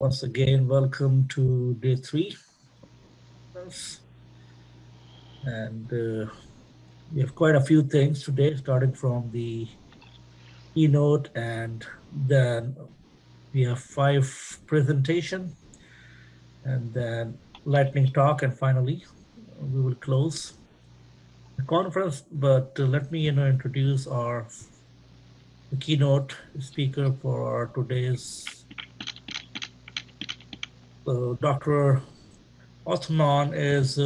Once again, welcome to day 3. And we have quite a few things today, starting from the keynote, and then we have 5 presentation, and then lightning talk, and finally we will close the conference. But let me introduce our keynote speaker for today's. Dr. Othmane is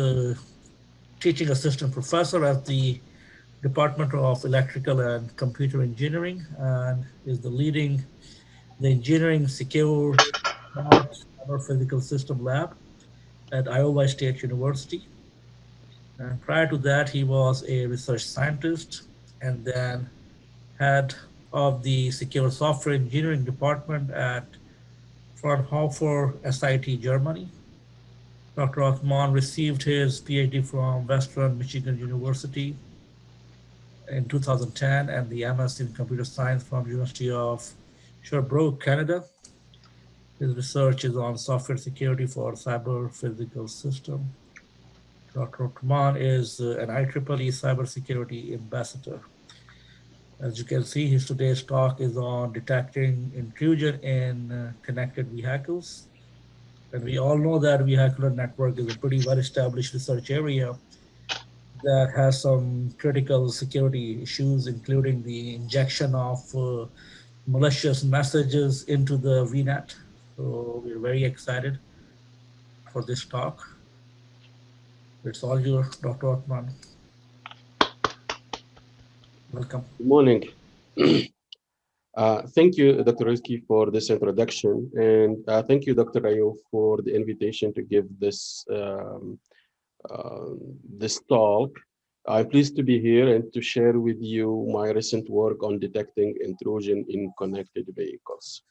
teaching assistant professor at the Department of Electrical and Computer Engineering, and is the Engineering Secure Smart Cyber Physical System Lab at Iowa State University. And prior to that, he was a research scientist and then head of the Secure Software Engineering Department at Fraunhofer SIT, Germany. Dr. Othmane received his PhD from Western Michigan University in 2010 and the MS in Computer Science from University of Sherbrooke, Canada. His research is on software security for cyber physical system. Dr. Othmane is an IEEE cybersecurity ambassador. As you can see, his today's talk is on detecting intrusion in connected vehicles. And we all know that vehicular network is a pretty well-established research area that has some critical security issues, including the injection of malicious messages into the VNet. So we're very excited for this talk. It's all your Dr. Othmane. Welcome. Good morning. Thank you, Dr. Rizki, for this introduction, and thank you, Dr. Ayo, for the invitation to give this talk. I'm pleased to be here and to share with you my recent work on detecting intrusion in connected vehicles.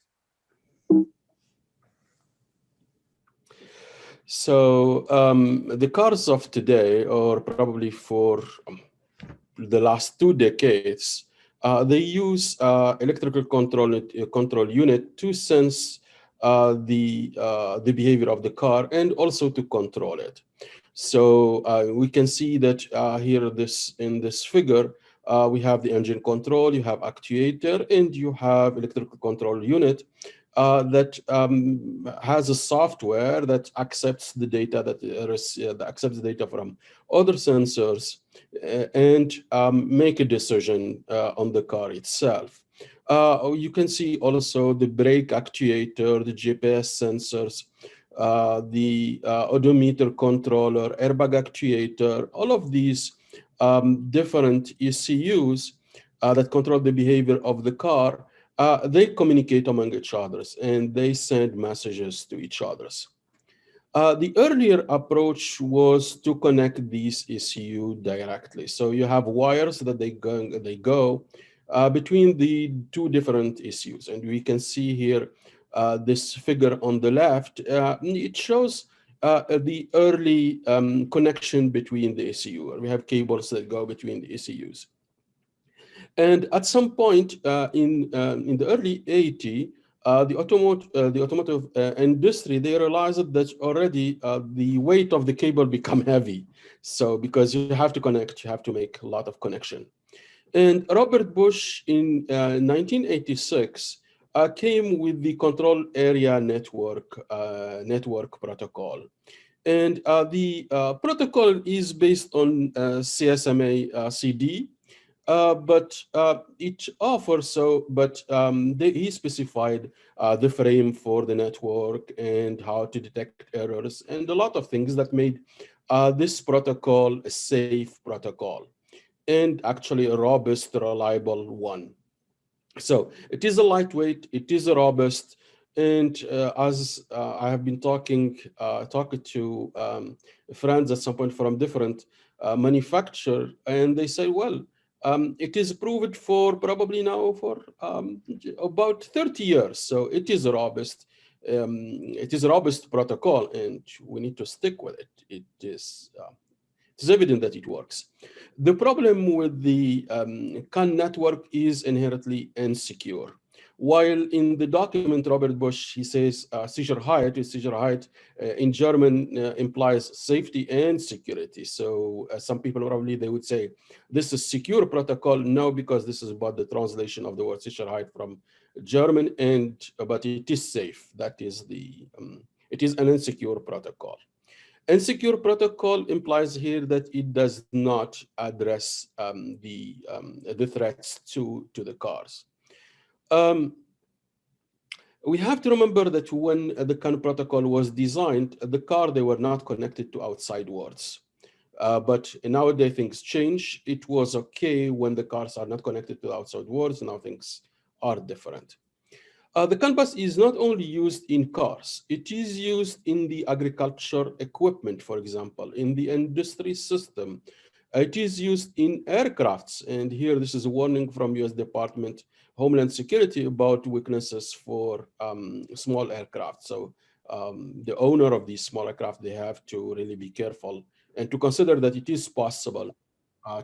So the cars of today, or probably for the last 2 decades, they use electrical control unit to sense the behavior of the car and also to control it. So we can see that here in this figure, we have the engine control, you have actuator, and you have electrical control unit that has a software that accepts the data that accepts the data from other sensors and make a decision on the car itself. You can see also the brake actuator, the GPS sensors, the odometer controller, airbag actuator, all of these different ECUs that control the behavior of the car, they communicate among each others and they send messages to each others. The earlier approach was to connect these ECU directly. So you have wires that they go between the 2 different ECUs. And we can see here this figure on the left. It shows the early connection between the ECU. We have cables that go between the ECUs. And at some point in the early 80s, the automotive industry, they realized that already the weight of the cable become heavy. So because you have to connect, you have to make a lot of connection. And Robert Bush in 1986 came with the control area network protocol. And the protocol is based on CSMA CD. But it offers he specified the frame for the network and how to detect errors and a lot of things that made this protocol a safe protocol and actually a robust, reliable one. So it is a lightweight, it is a robust, and as I have been talking to friends at some point from different manufacturer, and they say, well, it is proved for probably now for about 30 years. So it is a robust protocol, and we need to stick with it. It's evident that it works. The problem with the CAN network is inherently insecure. While in the document, Robert Bush, he says seizure height in German implies safety and security. So some people probably, they would say, this is secure protocol. No, because this is about the translation of the word seizure height from German, but it is safe. That is it is an insecure protocol. Insecure protocol implies here that it does not address the threats to the cars. We have to remember that when the CAN protocol was designed, the car, they were not connected to outside worlds. But nowadays things change. It was okay when the cars are not connected to the outside worlds. Now things are different. The CAN bus is not only used in cars, it is used in the agriculture equipment, for example, in the industry system. It is used in aircrafts. And here, this is a warning from US Department Homeland Security about weaknesses for small aircraft. So the owner of these small aircraft, they have to really be careful and to consider that it is possible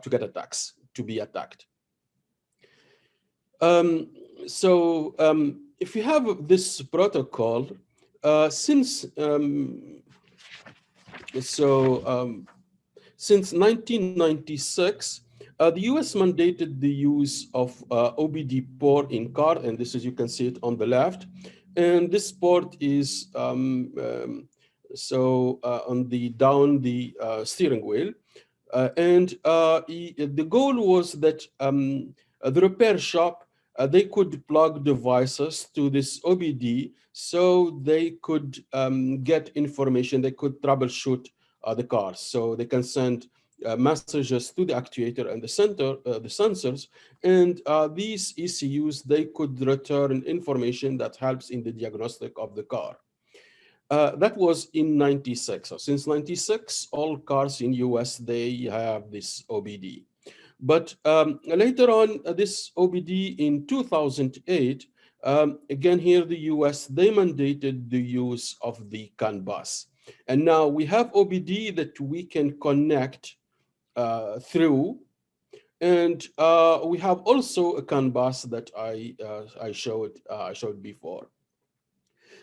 to get attacks, to be attacked. If you have this protocol, since 1996, the US mandated the use of OBD port in car, and this is, you can see it on the left. And this port is on the steering wheel. The goal was that the repair shop, they could plug devices to this OBD so they could get information, they could troubleshoot the cars. So they can send messages to the actuator and the sensors, and these ECUs, they could return information that helps in the diagnostic of the car. That was in 96. So since 96, all cars in US, they have this OBD. But later on, this OBD in 2008, again here the US, they mandated the use of the CAN bus. And now we have OBD that we can connect through. And we have also a CAN bus that I showed before.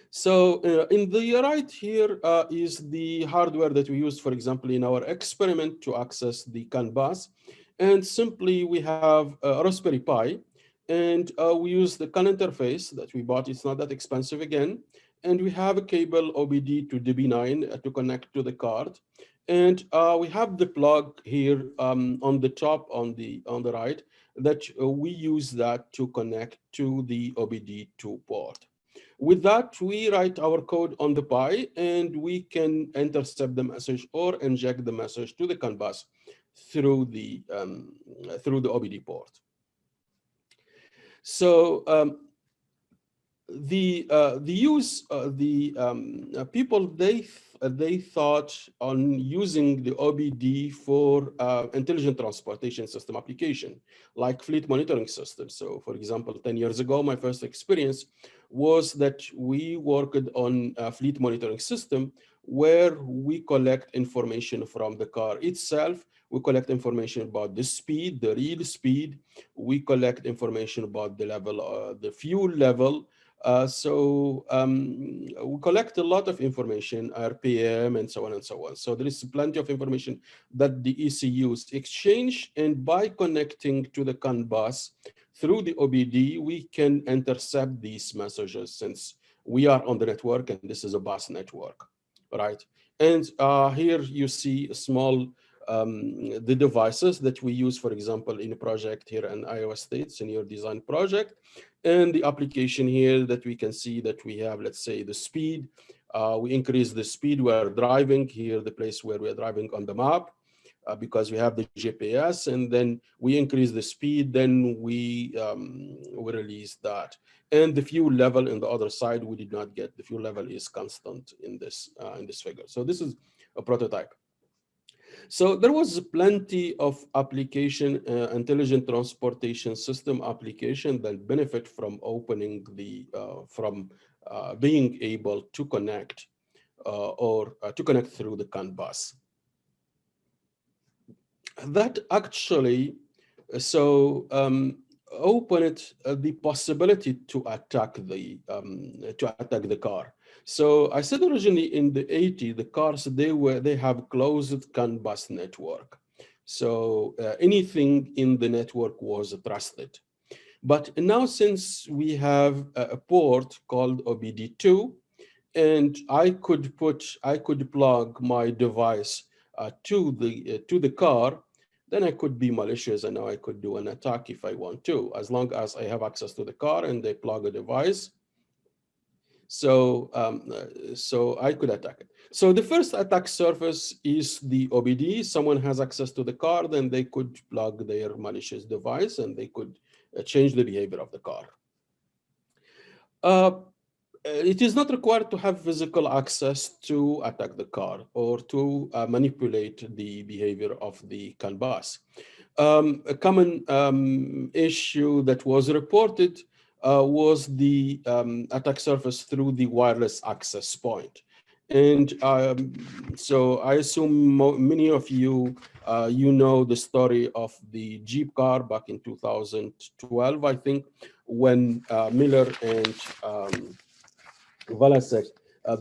So in the right here is the hardware that we used, for example, in our experiment to access the CAN bus. And simply we have a Raspberry Pi, and we use the CAN interface that we bought. It's not that expensive again. And we have a cable OBD to DB9 to connect to the card. And we have the plug here on the top, on the right, that we use that to connect to the OBD2 port. With that, we write our code on the Pi, and we can intercept the message or inject the message to the CAN bus through the OBD port. So people, they thought on using the OBD for intelligent transportation system application, like fleet monitoring system. So for example, 10 years ago, my first experience was that we worked on a fleet monitoring system where we collect information from the car itself. We collect information about the speed, the real speed. We collect information about the level, the fuel level. We collect a lot of information, RPM, and so on and so on. So there is plenty of information that the ECUs exchange, and by connecting to the CAN bus through the OBD, we can intercept these messages since we are on the network, and this is a bus network, right? And here you see a small the devices that we use, for example, in a project here in Iowa State, senior design project. And the application here that we can see that we have, let's say, the speed. We increase the speed we are driving here, the place where we are driving on the map, because we have the GPS, and then we increase the speed, then we release that. And the fuel level in the other side, we did not get. The fuel level is constant in this figure. So this is a prototype. So there was plenty of application, intelligent transportation system application that benefit from opening the, being able to connect to connect through the CAN bus. That actually, so opened the possibility to attack the car. So I said originally in the 80s, the cars they have closed CAN bus network. So anything in the network was trusted. But now since we have a port called OBD2, and I could plug my device to the car, then I could be malicious and now I could do an attack if I want to, as long as I have access to the car and they plug a device. So so I could attack it. So the first attack surface is the OBD. Someone has access to the car, then they could plug their malicious device and they could change the behavior of the car. It is not required to have physical access to attack the car or to manipulate the behavior of the CAN bus. A common issue that was reported was the attack surface through the wireless access point. And so I assume many of you, you know the story of the Jeep car back in 2012, I think, when Miller and Velasek,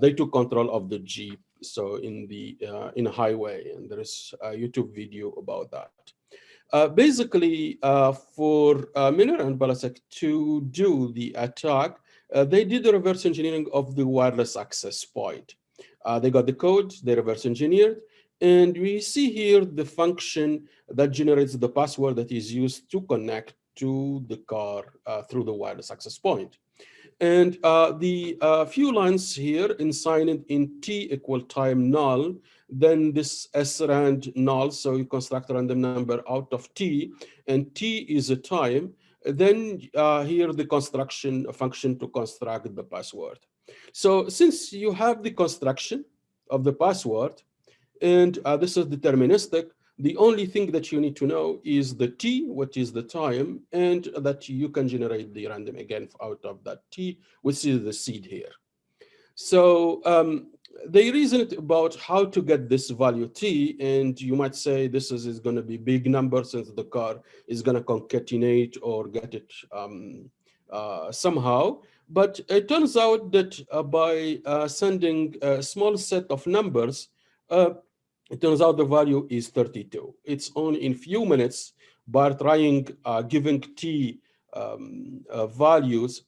they took control of the Jeep, so in a highway, and there is a YouTube video about that. Basically, for Miller and Velasek to do the attack, they did the reverse engineering of the wireless access point. They got the code, they reverse engineered, and we see here the function that generates the password that is used to connect to the car through the wireless access point. And the few lines here in signed in T equal time null, then this srand null, so you construct a random number out of T, and T is a time, then here the construction function to construct the password. So since you have the construction of the password, and this is deterministic, the only thing that you need to know is the T, which is the time, and that you can generate the random again out of that T, which is the seed here. So they reasoned about how to get this value T, and you might say this is going to be big number since the car is going to concatenate or get it somehow. But it turns out that by sending a small set of numbers, it turns out the value is 32. It's only in few minutes by trying giving T values.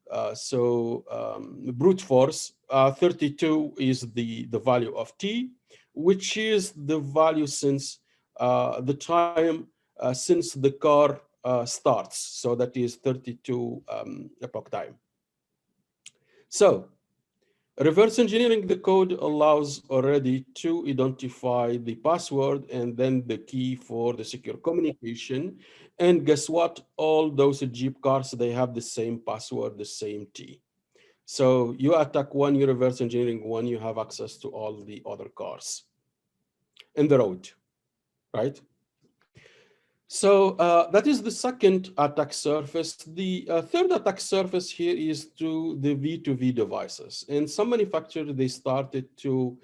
Brute force, 32 is the value of T, which is the value since the time since the car starts. So that is 32 epoch time. So reverse engineering the code allows already to identify the password and then the key for the secure communication. And guess what? All those Jeep cars, they have the same password, the same T. So you attack one, you reverse engineering one, you have access to all the other cars in the road, right? So that is the second attack surface. The third attack surface here is to the V2v devices. And some manufacturers, they started to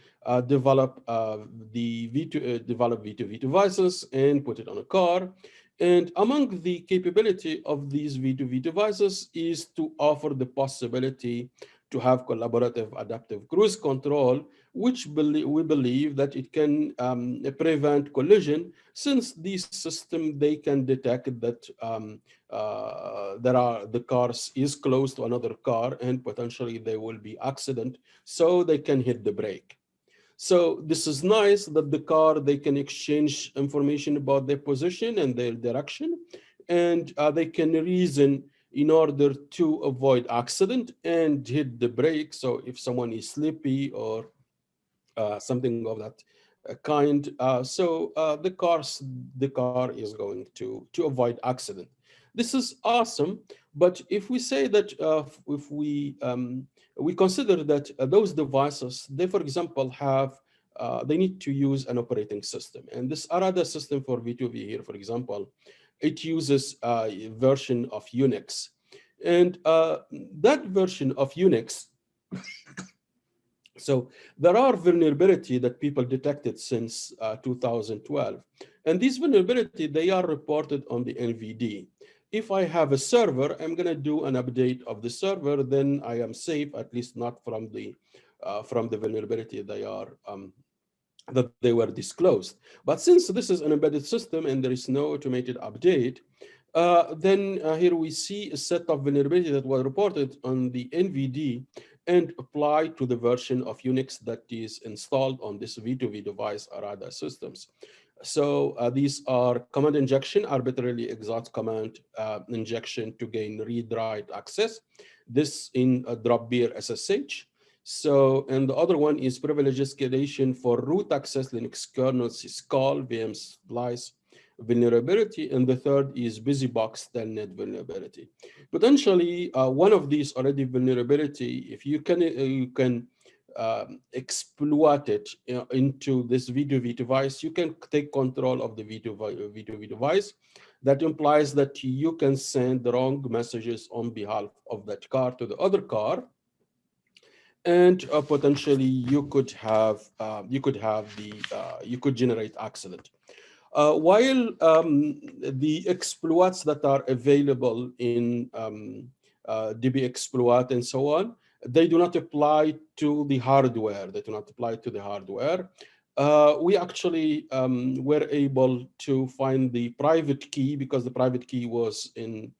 develop V2v devices and put it on a car. And among the capability of these V2v devices is to offer the possibility to have collaborative adaptive cruise control, which we believe that it can prevent collision, since these systems, they can detect that the cars is close to another car and potentially there will be accident, so they can hit the brake. So this is nice that the car, they can exchange information about their position and their direction, and they can reason in order to avoid accident and hit the brake. So if someone is sleepy or something of that kind, the car is going to avoid accident. This is awesome. But if we say that if we consider that those devices, they, for example, have they need to use an operating system, and this ARADA system for V2v here, for example, it uses a version of Unix, and that version of Unix. So there are vulnerability that people detected since 2012. And these vulnerability, they are reported on the NVD. If I have a server, I'm going to do an update of the server, then I am safe, at least not from the vulnerability that they were disclosed. But since this is an embedded system and there is no automated update, then here we see a set of vulnerability that was reported on the NVD and applied to the version of Unix that is installed on this V2v device or other systems. So these are command injection, arbitrarily exhaust command injection to gain read-write access. This in drop beer SSH. So, and the other one is privilege escalation for root access, Linux kernel, syscall, VM splice vulnerability. And the third is busybox telnet vulnerability. Potentially, one of these already vulnerability, if you can exploit it into this V2v device, you can take control of the V2v device. That implies that you can send the wrong messages on behalf of that car to the other car, and potentially you could generate accident. While the exploits that are available in DB exploit and so on, they do not apply to the hardware. They do not apply to the hardware. We actually were able to find the private key because the private key was in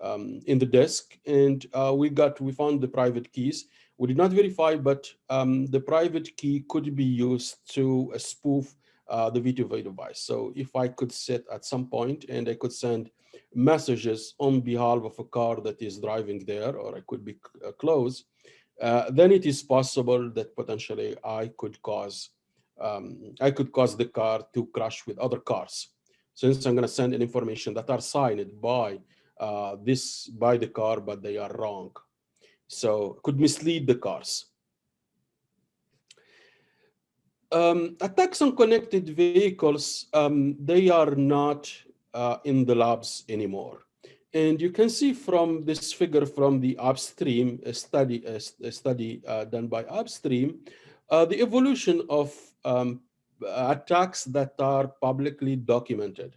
the disk, and we found the private keys. We did not verify, but the private key could be used to spoof the V2v device. So if I could sit at some point and I could send messages on behalf of a car that is driving there, or I could be close, then it is possible that potentially I could cause the car to crash with other cars, since I'm going to send an information that are signed by the car, but they are wrong. So could mislead the cars. Attacks on connected vehicles, they are not in the labs anymore. And you can see from this figure from the upstream, a study done by upstream, the evolution of attacks that are publicly documented.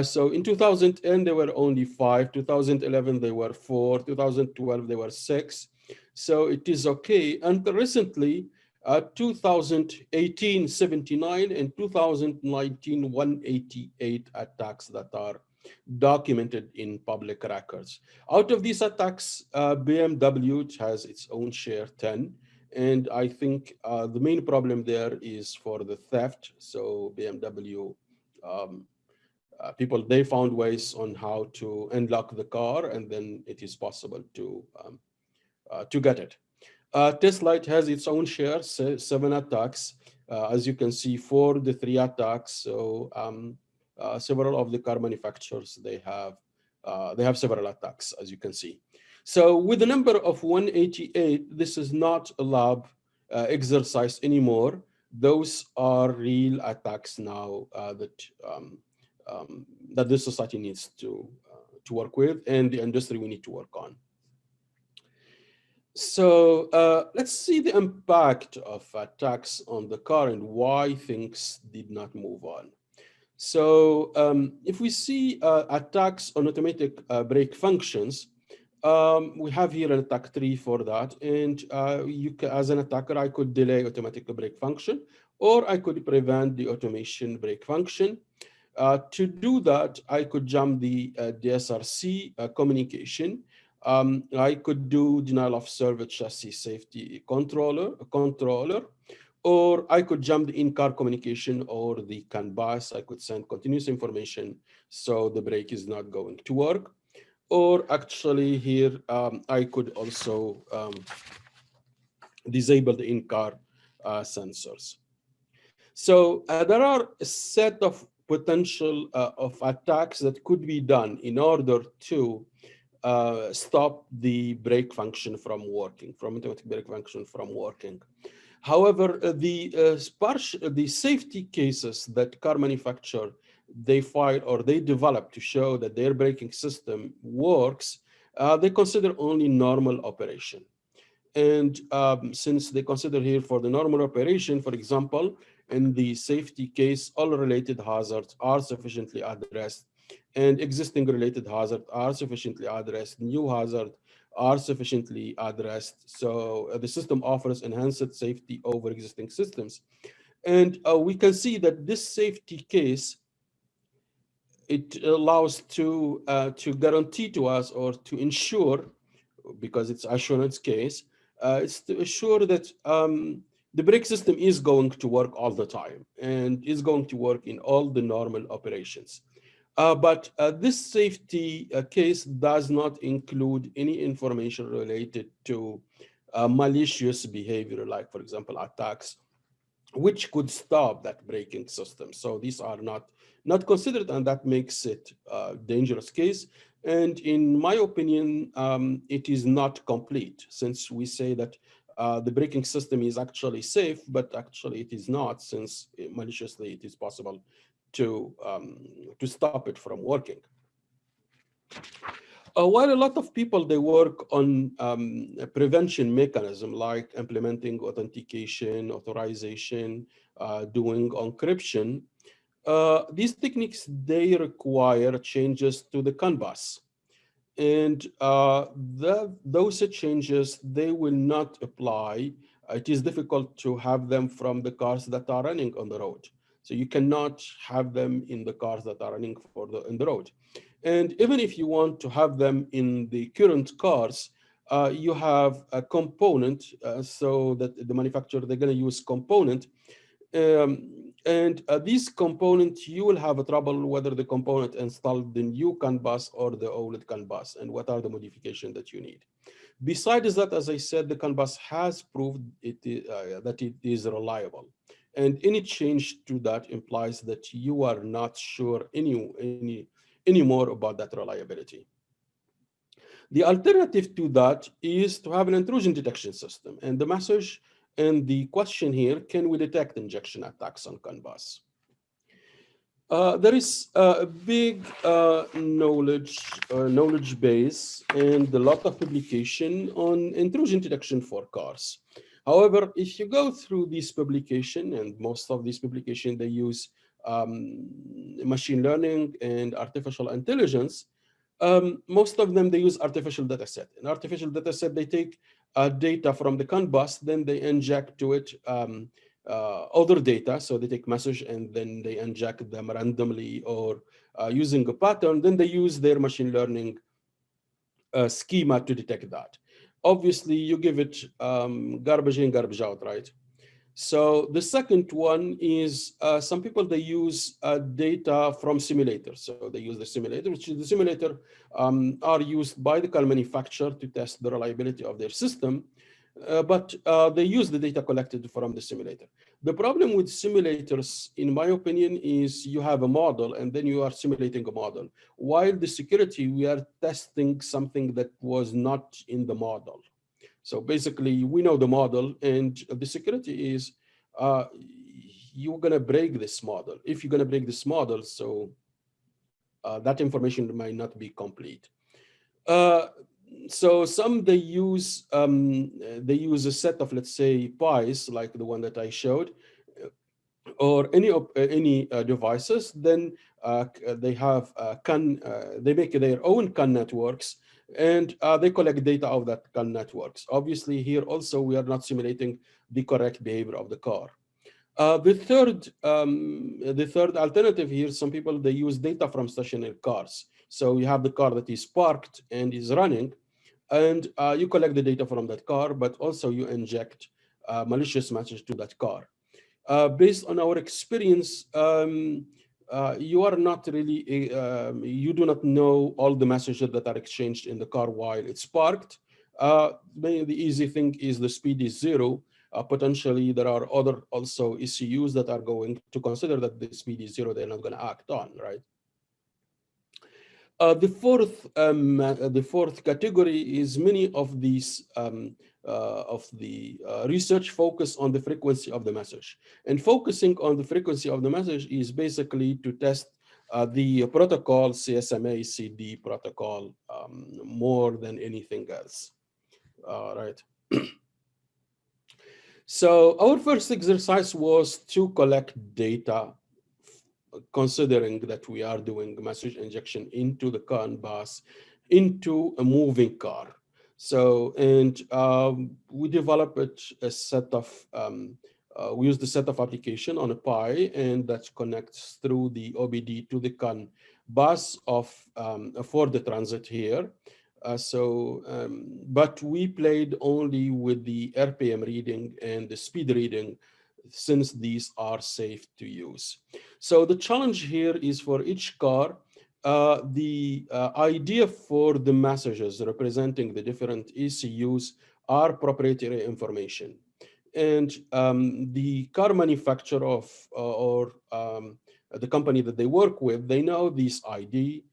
So in 2010, there were only 5, 2011, there were 4, 2012, there were 6. So it is okay. And recently, 2018, 79, and 2019, 188 attacks that are documented in public records. Out of these attacks, BMW has its own share, 10. And I think the main problem there is for the theft. So BMW, people, they found ways on how to unlock the car, and then it is possible to get it. Tesla has its own share, 7 attacks. As you can see, 4 the 3 attacks. So several of the car manufacturers, they have several attacks, as you can see. So with the number of 188, this is not a lab exercise anymore. Those are real attacks now that this society needs to work with, and the industry we need to work on. So let's see the impact of attacks on the car and why things did not move on. So if we see attacks on automatic brake functions, we have here an attack tree for that. And as an attacker, I could delay automatic brake function, or I could prevent the automation brake function. To do that, I could jump the DSRC communication. I could do denial of service chassis safety controller, or I could jump the in-car communication or the CAN bus. I could send continuous information so the brake is not going to work. Or actually here, I could also disable the in-car sensors. So there are a set of potential of attacks that could be done in order to stop the brake function from working, from automatic brake function from working. However, the safety cases that car manufacturer they file or they develop to show that their braking system works, they consider only normal operation. And since they consider here for the normal operation, for example, in the safety case, all related hazards are sufficiently addressed and existing related hazards are sufficiently addressed. New hazards are sufficiently addressed. So the system offers enhanced safety over existing systems. And we can see that this safety case, it allows to guarantee to us or to ensure, because it's assurance case, it's to assure that the brake system is going to work all the time and is going to work in all the normal operations. But this safety case does not include any information related to malicious behavior, like, for example, attacks, which could stop that braking system. So these are not considered, and that makes it a dangerous case. And in my opinion, it is not complete, since we say that the braking system is actually safe, but actually it is not, since maliciously it is possible to stop it from working. While a lot of people, they work on a prevention mechanism like implementing authentication, authorization, doing encryption, these techniques, they require changes to the CAN bus. And those changes, they will not apply. It is difficult to have them from the cars that are running on the road. So you cannot have them in the cars that are running in the road. And even if you want to have them in the current cars, you have a component, so that the manufacturer, they're going to use component. And these components, you will have a trouble whether the component installed the new CAN bus or the old CAN bus, and what are the modifications that you need. Besides that, as I said, the CAN bus has proved that it is reliable. And any change to that implies that you are not sure anymore about that reliability. The alternative to that is to have an intrusion detection system. And the message and the question here, can we detect injection attacks on CAN bus? There is a big knowledge base and a lot of publication on intrusion detection for cars. However, if you go through this publication, and most of these publications, they use machine learning and artificial intelligence. Most of them, they use artificial data set. In artificial data set, they take data from the CAN bus, then they inject to it other data. So they take message and then they inject them randomly or using a pattern. Then they use their machine learning schema to detect that. Obviously, you give it garbage in, garbage out, right? So the second one is some people, they use data from simulators. So they use the simulator, which is the simulator are used by the car manufacturer to test the reliability of their system. But they use the data collected from the simulator. The problem with simulators, in my opinion, is you have a model and then you are simulating a model. While the security, we are testing something that was not in the model. So basically, we know the model, and the security is you're going to break this model. If you're going to break this model, so that information might not be complete. So some, they use a set of, let's say, pies, like the one that I showed, or any devices. Then they have they make their own CAN networks, and they collect data of that CAN networks. Obviously, here also we are not simulating the correct behavior of the car. The third alternative here, some people, they use data from stationary cars. So you have the car that is parked and is running, and you collect the data from that car, but also you inject malicious message to that car. Based on our experience, you are not really, you do not know all the messages that are exchanged in the car while it's parked. The easy thing is the speed is 0. Potentially, there are other also ECUs that are going to consider that the speed is 0. They're not going to act on, right? The fourth category is many of these research focus on the frequency of the message. And focusing on the frequency of the message is basically to test the protocol, CSMA, CD protocol, more than anything else, right? So our first exercise was to collect data considering that we are doing message injection into the CAN bus into a moving car. So, and we developed a set of, we use the set of application on a Pi, and that connects through the OBD to the CAN bus of for the transit here. But we played only with the RPM reading and the speed reading, since these are safe to use. So the challenge here is for each car, the idea for the messages representing the different ECUs are proprietary information. And the car manufacturer or the company that they work with, they know this ID,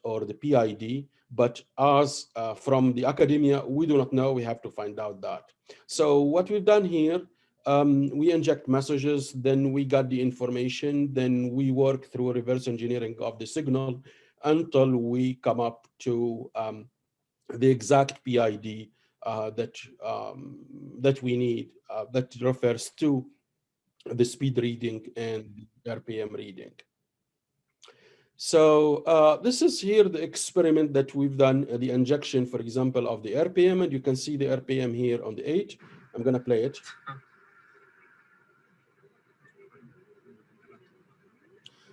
or the PID, but as from the academia, we do not know, we have to find out that. So what we've done here, we inject messages, then we got the information, then we work through reverse engineering of the signal until we come up to the exact PID that we need, that refers to the speed reading and the RPM reading. So this is here the experiment that we've done, the injection, for example, of the RPM, and you can see the RPM here on the 8. I'm going to play it.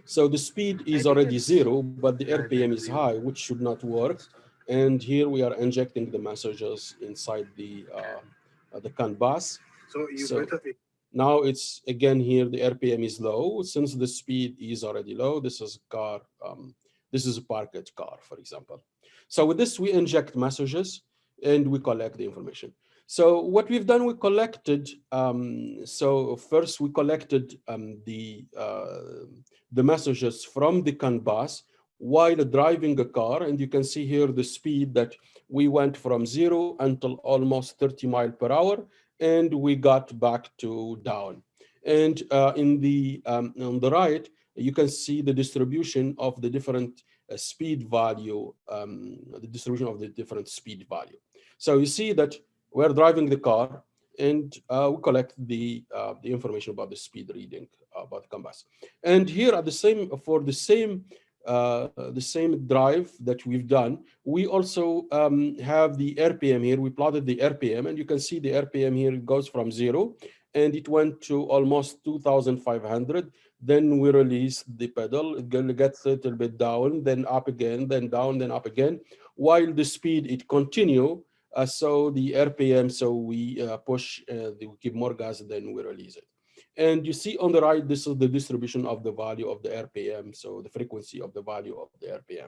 So the speed is already 0, but the RPM is high, which should not work. And here we are injecting the messages inside the CAN bus. So now it's again here, the RPM is low. Since the speed is already low, this is a car, this is a parked car, for example. So with this, we inject messages and we collect the information. So what we've done, we collected, so first we collected the messages from the CAN bus while driving a car, and you can see here the speed that we went from 0 until almost 30 miles per hour, and we got back to down. And on the right, you can see the distribution of the different speed value, the distribution of the different speed value. So you see that we're driving the car, and we collect the information about the speed reading about the CAN bus. And here at the same, for the same drive that we've done, we also have the RPM here. We plotted the RPM, and you can see the RPM here, it goes from 0 and it went to almost 2,500. Then we release the pedal, it gets a little bit down, then up again, then down, then up again, while the speed, it continue. So the RPM, so we push, we give more gas, then we release it. And you see on the right, this is the distribution of the value of the RPM, so the frequency of the value of the RPM.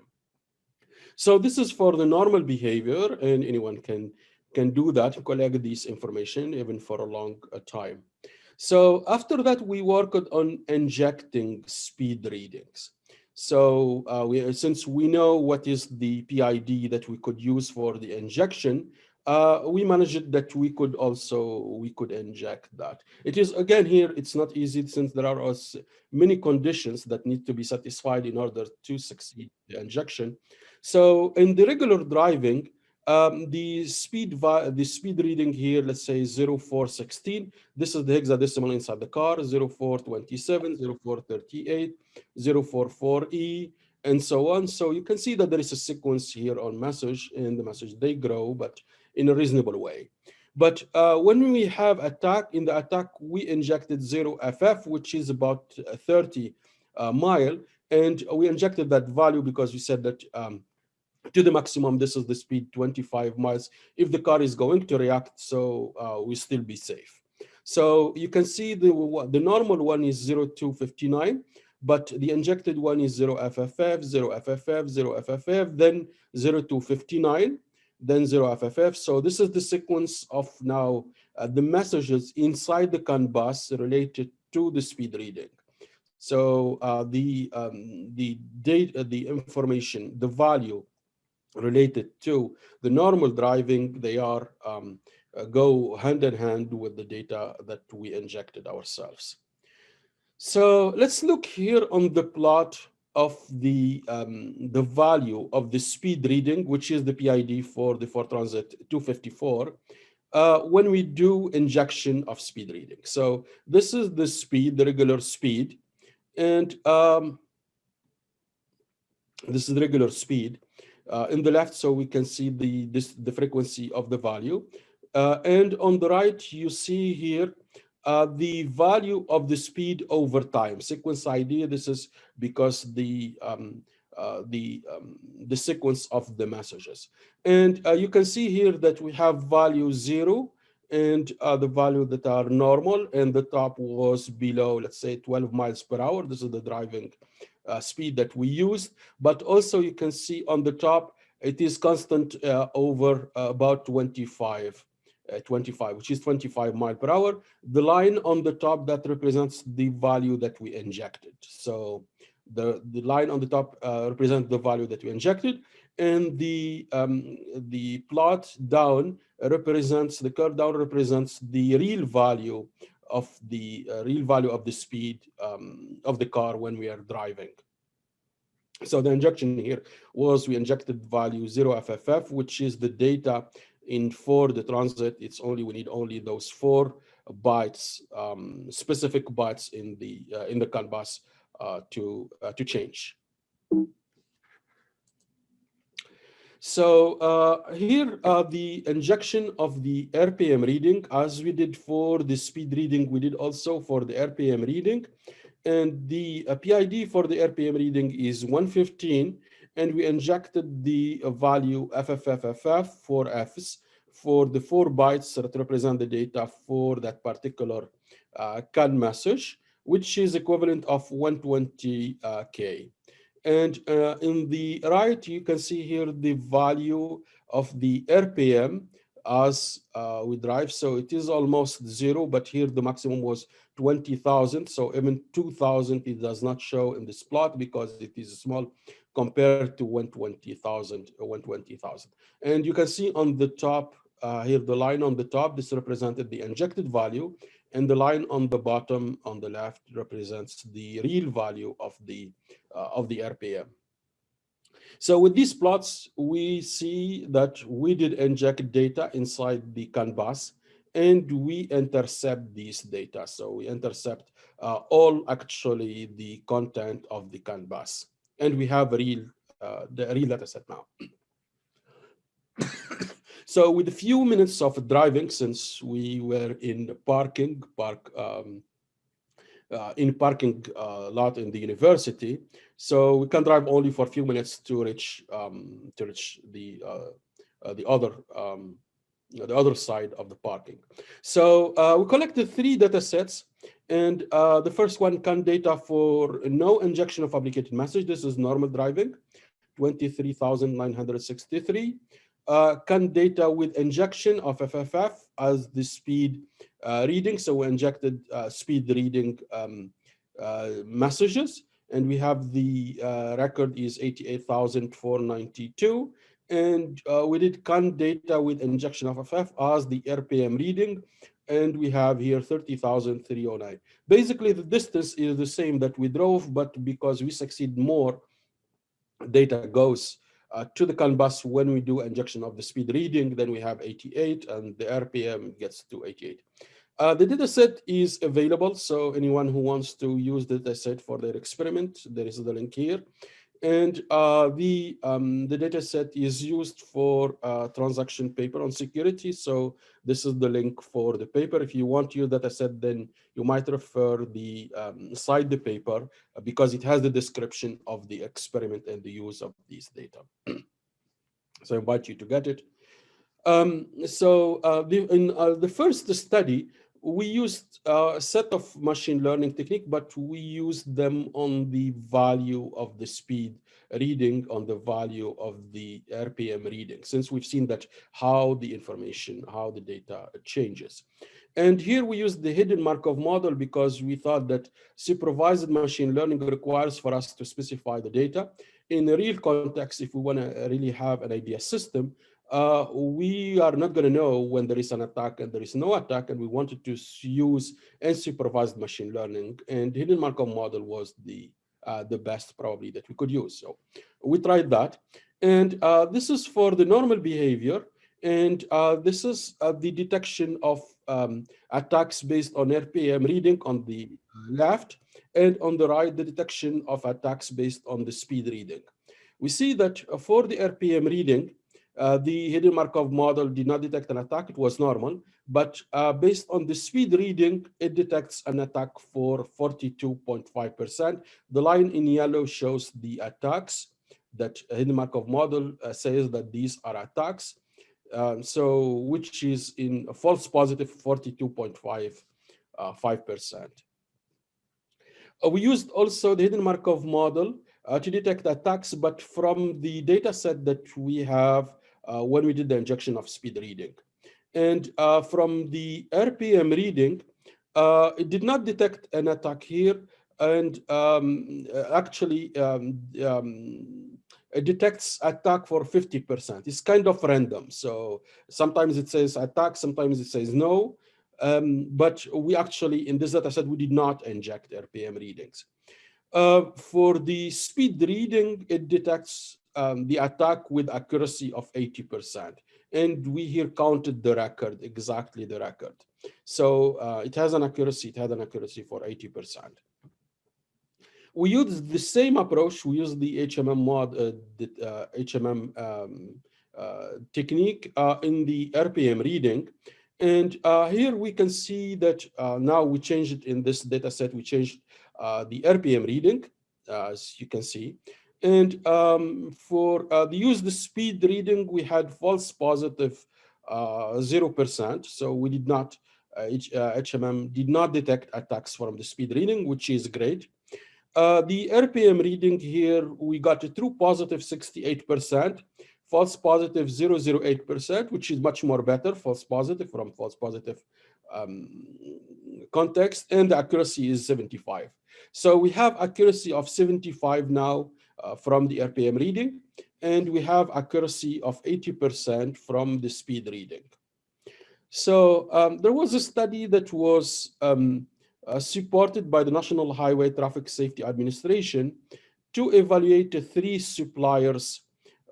So this is for the normal behavior, and anyone can do that, collect this information even for a long time. So after that, we worked on injecting speed readings. So since we know what is the PID that we could use for the injection, we managed that we could inject that. It is, again, here, it's not easy since there are many conditions that need to be satisfied in order to succeed the injection. So in the regular driving, the speed reading here, let's say 0416, this is the hexadecimal inside the car, 0427, 0438, 044E, and so on. So you can see that there is a sequence here on message, and the message, they grow, but in a reasonable way. But when we have attack, in the attack, we injected 0FF, which is about 30 mile, and we injected that value because we said that to the maximum, this is the speed, 25 miles. If the car is going to react, so we still be safe. So you can see the normal one is 0259, but the injected one is 0FFF, 0FFF, 0FFF, then 0259, then 0FFF. So this is the sequence of now the messages inside the CAN bus related to the speed reading. So the data, the information, the value related to the normal driving, they are go hand in hand with the data that we injected ourselves. So let's look here on the plot of the value of the speed reading, which is the PID for the Ford Transit 254, when we do injection of speed reading. So this is the speed, the regular speed. And this is the regular speed. In the left, so we can see the frequency of the value. And on the right, you see here the value of the speed over time. Sequence ID, this is because the sequence of the messages. And you can see here that we have value 0 and the value that are normal, and the top was below, let's say 12 miles per hour. This is the driving speed that we used. But also you can see on the top, it is constant over about 25, which is 25 miles per hour. The line on the top that represents the value that we injected. So the line on the top represents the value that we injected, and the plot down represents, the curve down represents the real value of the speed of the car when we are driving. So the injection here was, we injected value 0 FFF, which is the data in for the transit. It's only, we need only those 4 bytes, specific bytes in the CAN bus to change. So here the injection of the RPM reading, as we did for the speed reading, we did also for the RPM reading. And the PID for the RPM reading is 115, and we injected the value FFFFF for Fs for the 4 bytes that represent the data for that particular CAN message, which is equivalent of 120K. And in the right, you can see here the value of the RPM as we drive. So it is almost 0, but here the maximum was 20,000. So even 2,000, it does not show in this plot because it is small compared to 120,000. And you can see on the top here, the line on the top, this represented the injected value, and the line on the bottom on the left represents the real value of the RPM. So with these plots, we see that we did inject data inside the CAN bus, and we intercept these data. So we intercept all actually the content of the CAN bus, and we have a real the real data set now. So with a few minutes of driving, since we were in parking lot in the university, so we can drive only for a few minutes to reach the other side of the parking. So we collected 3 data sets, and the first one, CAN data for no injection of applicated message. This is normal driving, 23,963. CAN data with injection of FFF as the speed reading. So we injected speed reading messages, and we have the record is 88,492. And we did CAN data with injection of FF as the RPM reading, and we have here 30,309. Basically, the distance is the same that we drove, but because we succeed more, data goes to the CAN bus when we do injection of the speed reading, then we have 88, and the RPM gets to 88. The data set is available, so anyone who wants to use the data set for their experiment, there is the link here. And the data set is used for transaction paper on security. So this is the link for the paper. If you want to use data set, then you might refer the cite the paper because it has the description of the experiment and the use of these data. So I invite you to get it. In the first study, we used a set of machine learning technique, but we used them on the value of the speed reading, on the value of the RPM reading, since we've seen that how the information, how the data changes. And here we use the hidden Markov model because we thought that supervised machine learning requires for us to specify the data. In a real context, if we want to really have an idea system, we are not going to know when there is an attack and there is no attack, and we wanted to use unsupervised machine learning, and hidden Markov model was the best probably that we could use. So we tried that, and this is for the normal behavior, and this is the detection of attacks based on RPM reading on the left, and on the right, the detection of attacks based on the speed reading. We see that for the RPM reading, the hidden Markov model did not detect an attack, it was normal, but based on the speed reading, it detects an attack for 42.5%. The line in yellow shows the attacks that hidden Markov model says that these are attacks. So which is in a false positive 42.5%. We used also the hidden Markov model to detect attacks, but from the data set that we have when we did the injection of speed reading. And from the RPM reading, it did not detect an attack here. And actually, it detects attack for 50%. It's kind of random. So sometimes it says attack, sometimes it says no. But we actually, in this data set, we did not inject RPM readings. For the speed reading, it detects the attack with accuracy of 80%. And we here counted the record, exactly the record. So it has an accuracy, it had an accuracy for 80%. We use the same approach. We use the HMM technique in the RPM reading. And here we can see that now we changed it in this data set. We changed the RPM reading, as you can see. And for the speed reading, we had false positive 0%. So we did not, HMM did not detect attacks from the speed reading, which is great. The RPM reading here, we got a true positive 68%, false positive 0.08%, which is much more better, false positive from false positive context, and the accuracy is 75. So we have accuracy of 75 now from the RPM reading, and we have accuracy of 80% from the speed reading. So there was a study that was supported by the National Highway Traffic Safety Administration to evaluate 3 suppliers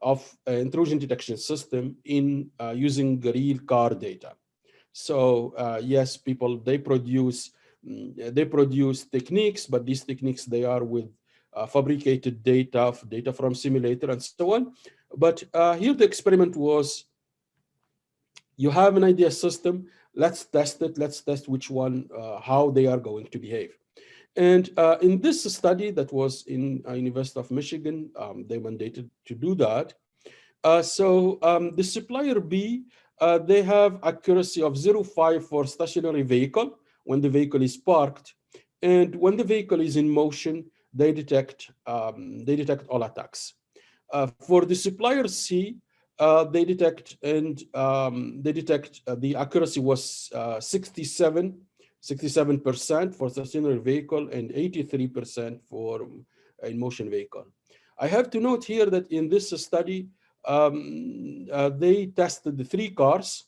of intrusion detection system in using real car data. So yes, people, they produce techniques, but these techniques, they are with fabricated data from simulator and so on. But here the experiment was, you have an idea system, let's test it, let's test which one, how they are going to behave. And in this study that was in University of Michigan, they mandated to do that. So the supplier B, they have accuracy of 0.5 for stationary vehicle when the vehicle is parked. And when the vehicle is in motion, they detect all attacks. For the supplier C, they detect the accuracy was 67% for stationary vehicle and 83% for in motion vehicle. I have to note here that in this study, they tested the 3 cars,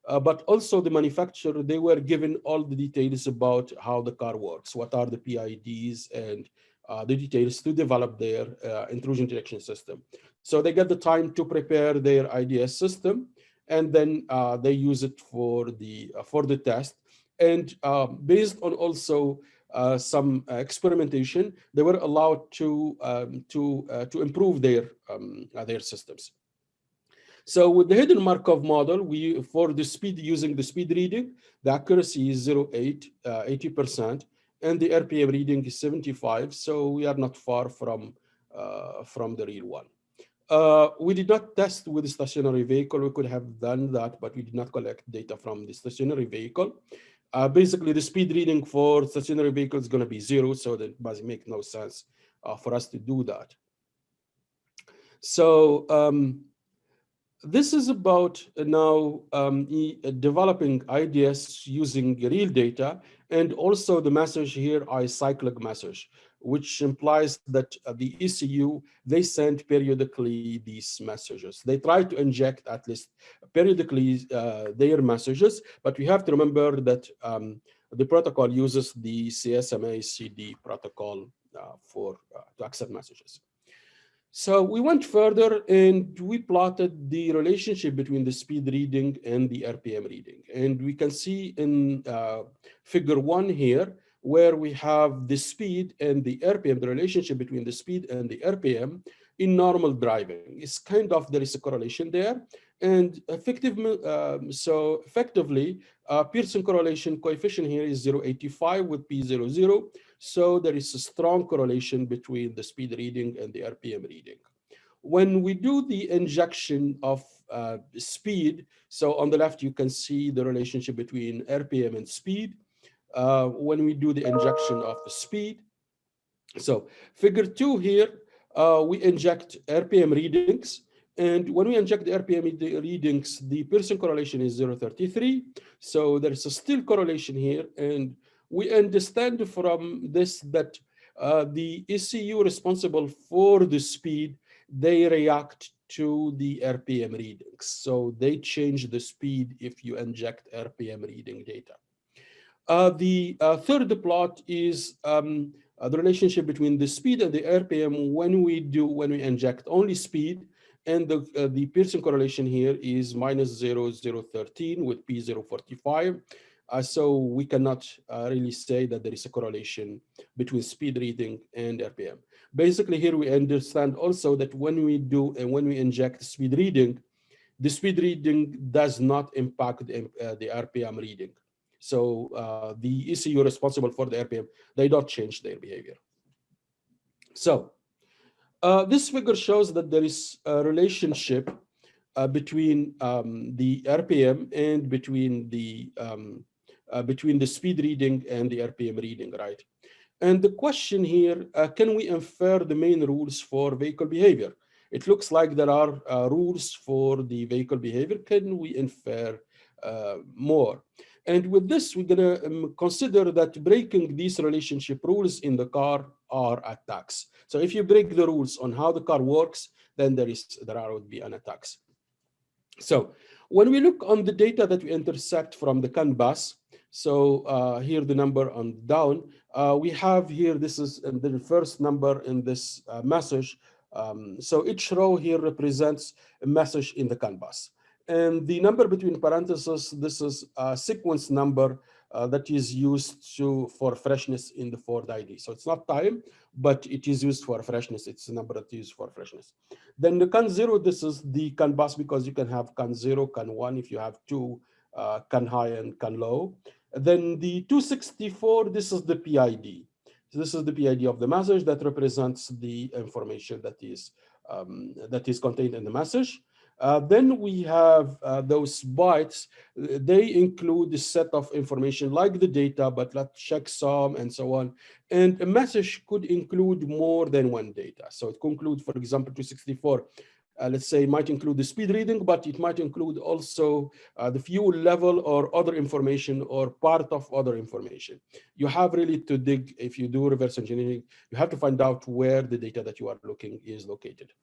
but also the manufacturer, they were given all the details about how the car works, what are the PIDs and the details to develop their intrusion detection system. So they get the time to prepare their IDS system, and then they use it for the test. And based on also some experimentation, they were allowed to improve their systems. So with the hidden Markov model, for the speed, using the speed reading, the accuracy is 0.8, 80%, and the RPM reading is 75. So we are not far from the real one. We did not test with the stationary vehicle. We could have done that, but we did not collect data from the stationary vehicle. Basically, the speed reading for stationary vehicle is going to be 0, so that doesn't make no sense for us to do that. So this is about now developing IDS using real data, and also the message here is cyclic message, which implies that the ECU, they send periodically these messages. They try to inject at least periodically their messages, but we have to remember that the protocol uses the CSMA CD protocol to accept messages. So we went further and we plotted the relationship between the speed reading and the RPM reading. And we can see in figure 1 here, where we have the speed and the RPM, the relationship between the speed and the RPM in normal driving. It's kind of, there is a correlation there. And effectively, Pearson correlation coefficient here is 0.85 with P00. So there is a strong correlation between the speed reading and the RPM reading. When we do the injection of speed, so on the left, you can see the relationship between RPM and speed. When we do the injection of speed, so figure 2 here, we inject RPM readings. And when we inject the RPM readings, the Pearson correlation is 0.33. So there's a still correlation here. And we understand from this that the ECU responsible for the speed, they react to the RPM readings. So they change the speed if you inject RPM reading data. The third plot is the relationship between the speed and the RPM when we inject only speed, and the Pearson correlation here is -0.013 with P0.45. So we cannot really say that there is a correlation between speed reading and RPM. Basically, here we understand also that when we inject speed reading, the speed reading does not impact the RPM reading. So the ECU responsible for the RPM, they don't change their behavior. So this figure shows that there is a relationship between the RPM and between the speed reading and the RPM reading, right? And the question here, can we infer the main rules for vehicle behavior? It looks like there are rules for the vehicle behavior. Can we infer more? And with this, we're gonna consider that breaking these relationship rules in the car are attacks. So if you break the rules on how the car works, then there would be an attacks. So when we look on the data that we intercept from the CAN bus, so here the number on down, we have here, this is the first number in this message. So each row here represents a message in the CAN bus. And the number between parentheses, this is a sequence number that is used for freshness in the Ford ID. So it's not time, but it is used for freshness. It's a number that is used for freshness. Then the CAN 0, this is the CAN bus, because you can have CAN 0, CAN 1 if you have two CAN high and CAN low. Then the 264, this is the PID. So this is the PID of the message that represents the information that is contained in the message. Then we have those bytes. They include a set of information like the data, but let's checksum and so on. And a message could include more than one data. So it could include, for example, 264. Let's say might include the speed reading, but it might include also the fuel level or other information or part of other information. You have really to dig, if you do reverse engineering, you have to find out where the data that you are looking is located.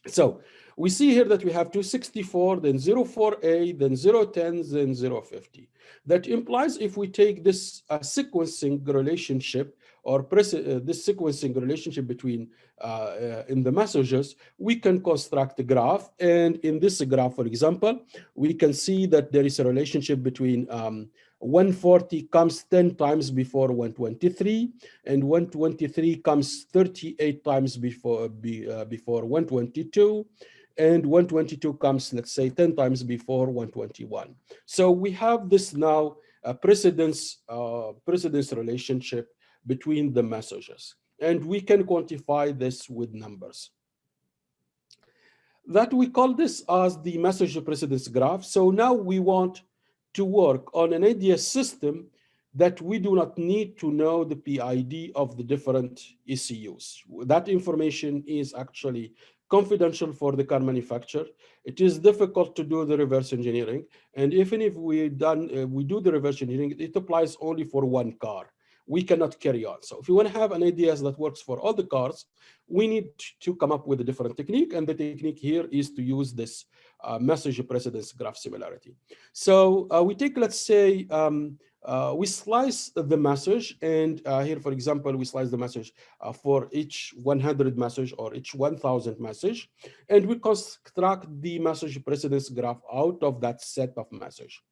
So we see here that we have 264, then 04A, then 010, then 050. That implies if we take this sequencing relationship or this sequencing relationship between in the messages, we can construct a graph. And in this graph, for example, we can see that there is a relationship between 140 comes 10 times before 123, and 123 comes 38 times before 122, and 122 comes, let's say, 10 times before 121. So we have this now precedence relationship between the messages, and we can quantify this with numbers. That we call this as the message precedence graph. So now we want to work on an ADS system that we do not need to know the PID of the different ECUs. That information is actually confidential for the car manufacturer. It is difficult to do the reverse engineering. And even if we do the reverse engineering, it applies only for one car. We cannot carry on. So if you want to have an ADS that works for all the cars, we need to come up with a different technique. And the technique here is to use this message precedence graph similarity. So we take, let's say, we slice the message. And here, for example, we slice the message for each 100 message or each 1,000 message. And we construct the message precedence graph out of that set of message.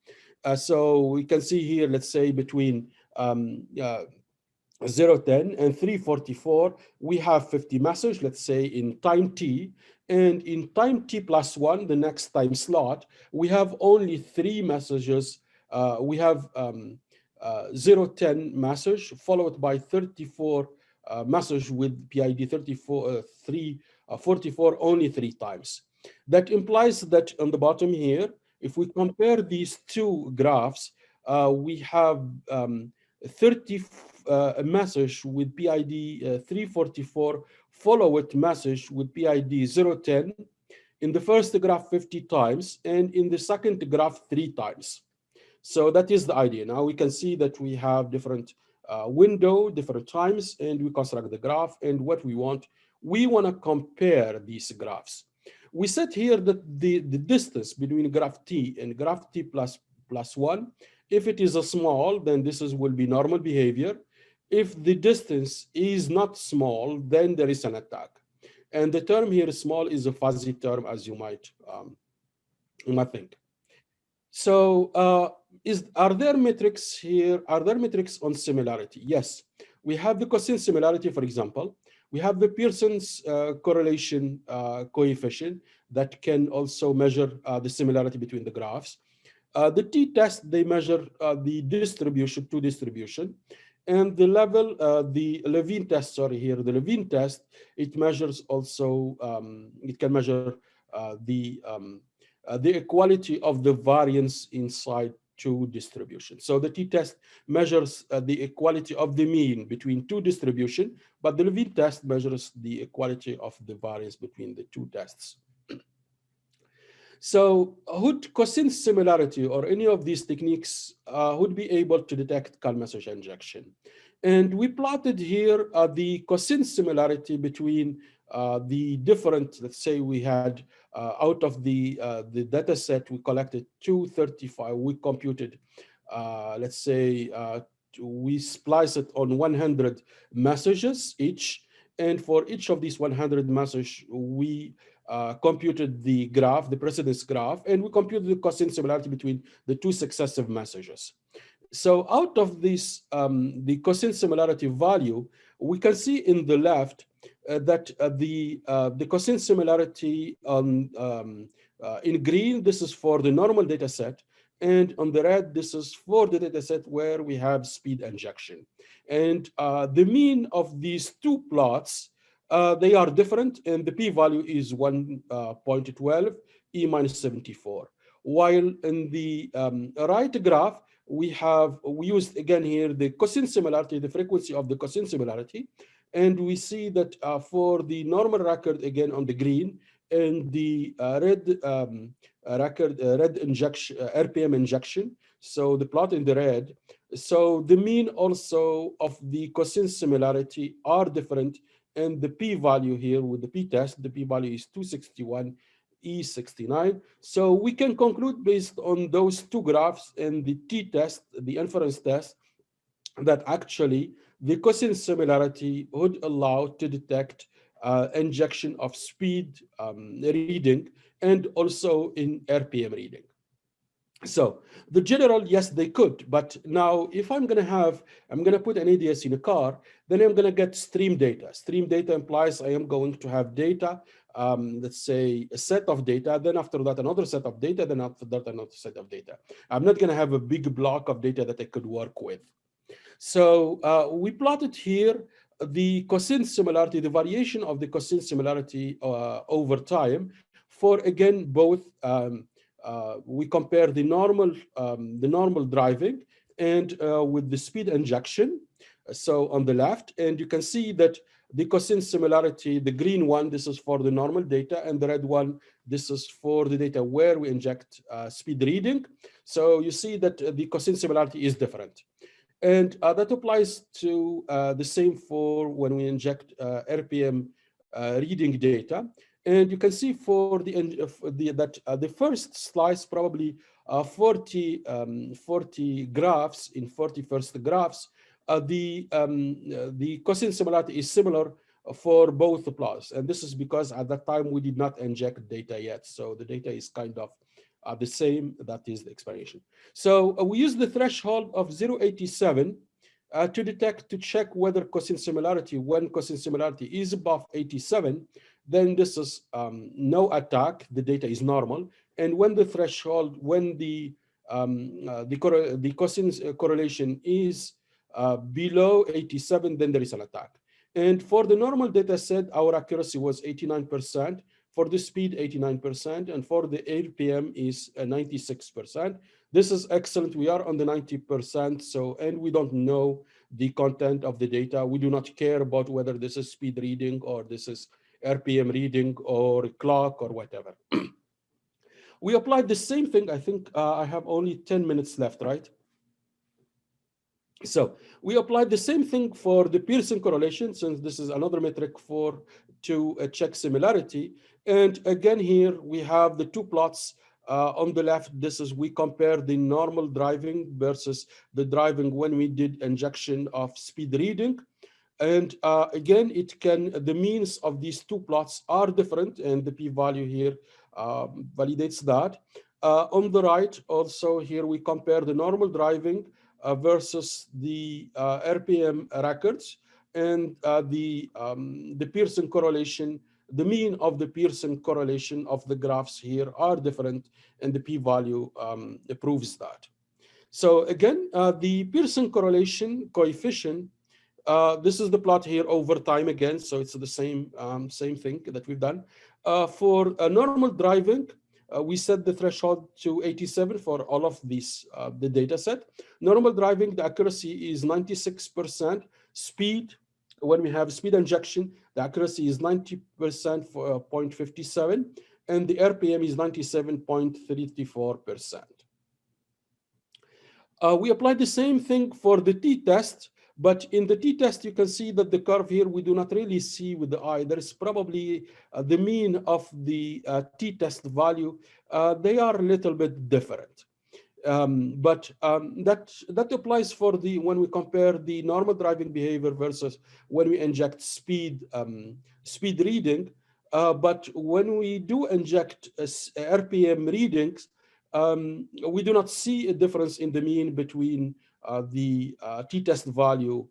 So we can see here, let's say, between 0, 10, and 344, we have 50 messages, let's say in time t. And in time t plus 1, the next time slot, we have only 3 messages. We have 0, 10 message followed by 34 message with PID 44 only 3 times. That implies that on the bottom here, if we compare these two graphs, we have 30 message with PID 344 followed message with PID 010 in the first graph 50 times and in the second graph 3 times. So that is the idea. Now we can see that we have different window, different times, and we construct the graph. And what we want to compare these graphs. We said here that the distance between graph T and graph T plus 1, if it is a small, then this will be normal behavior. If the distance is not small, then there is an attack. And the term here, small, is a fuzzy term, as you might think. So are there metrics here? Are there metrics on similarity? Yes. We have the cosine similarity, for example. We have the Pearson's correlation coefficient that can also measure the similarity between the graphs. The t-test, they measure the distribution to distribution. And the level, the Levine test, sorry, here, the Levine test, it measures also, it can measure the equality of the variance inside two distributions. So the t-test measures the equality of the mean between two distributions, but the Levine test measures the equality of the variance between the two tests. So would cosine similarity or any of these techniques would be able to detect call message injection? And we plotted here the cosine similarity between the different, let's say we had out of the data set, we collected 235, we computed, let's say, we splice it on 100 messages each. And for each of these 100 messages, we computed the graph, the precedence graph, and we computed the cosine similarity between the two successive messages. So out of this, the cosine similarity value, we can see in the left that the cosine similarity in green, this is for the normal data set, and on the red, this is for the data set where we have speed injection. And the mean of these two plots, they are different, and the p-value is 1.12, e minus 74. While in the right graph, we used again here the cosine similarity, the frequency of the cosine similarity, and we see that for the normal record again on the green, and the red record, red injection, RPM injection. So the plot in the red. So the mean also of the cosine similarity are different. And the p-value here with the p-test, the p-value is 261, E69. So we can conclude based on those two graphs and the t-test, the inference test, that actually the cosine similarity would allow to detect injection of speed reading and also in RPM reading. So the general, yes, they could, but now if I'm going to put an ADS in a car, then I'm going to get stream data. Stream data implies I am going to have data, let's say a set of data, then after that another set of data, then after that another set of data. I'm not going to have a big block of data that I could work with. So we plotted here the cosine similarity, the variation of the cosine similarity over time for, again, both we compare the normal driving and with the speed injection. So on the left, and you can see that the cosine similarity, the green one, this is for the normal data, and the red one, this is for the data where we inject speed reading. So you see that the cosine similarity is different. And that applies to the same for when we inject RPM reading data. And you can see for the first slice, probably 40 graphs in 40 first graphs, the cosine similarity is similar for both the plots. And this is because at that time we did not inject data yet. So the data is kind of the same. That is the explanation. So we use the threshold of 0.87 to check whether cosine similarity, when cosine similarity is above 87, then this is no attack, the data is normal. And when the threshold, when the cosine correlation is below 87, then there is an attack. And for the normal data set, our accuracy was 89%. For the speed, 89%. And for the RPM is 96%. This is excellent. We are on the 90%. So, and we don't know the content of the data. We do not care about whether this is speed reading or this is RPM reading or clock or whatever. We applied the same thing. I think I have only 10 minutes left, right? So we applied the same thing for the Pearson correlation, since this is another metric to check similarity. And again, here we have the two plots. On the left, this is, we compare the normal driving versus the driving when we did injection of speed reading. And again, the means of these two plots are different, and the p-value here validates that. On the right, also here we compare the normal driving versus the RPM records, and the Pearson correlation. The mean of the Pearson correlation of the graphs here are different, and the p-value proves that. So again, the Pearson correlation coefficient, this is the plot here over time again, so it's the same thing that we've done. For normal driving, we set the threshold to 87 for all of these, the data set. Normal driving, the accuracy is 96%. Speed, when we have speed injection, the accuracy is 90% for 0.57, and the RPM is 97.34%. We applied the same thing for the t-test, but in the t-test, you can see that the curve here, we do not really see with the eye. There is probably the mean of the t-test value. They are a little bit different. But that applies for when we compare the normal driving behavior versus when we inject speed reading. But when we do inject RPM readings, we do not see a difference in the mean between the t-test value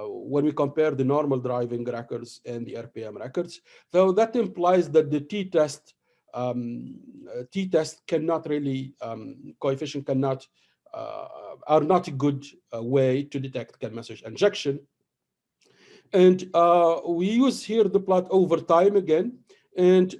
when we compare the normal driving records and the RPM records. So that implies that the t-test cannot really, coefficient cannot, are not a good way to detect CAN message injection. And we use here the plot over time again. And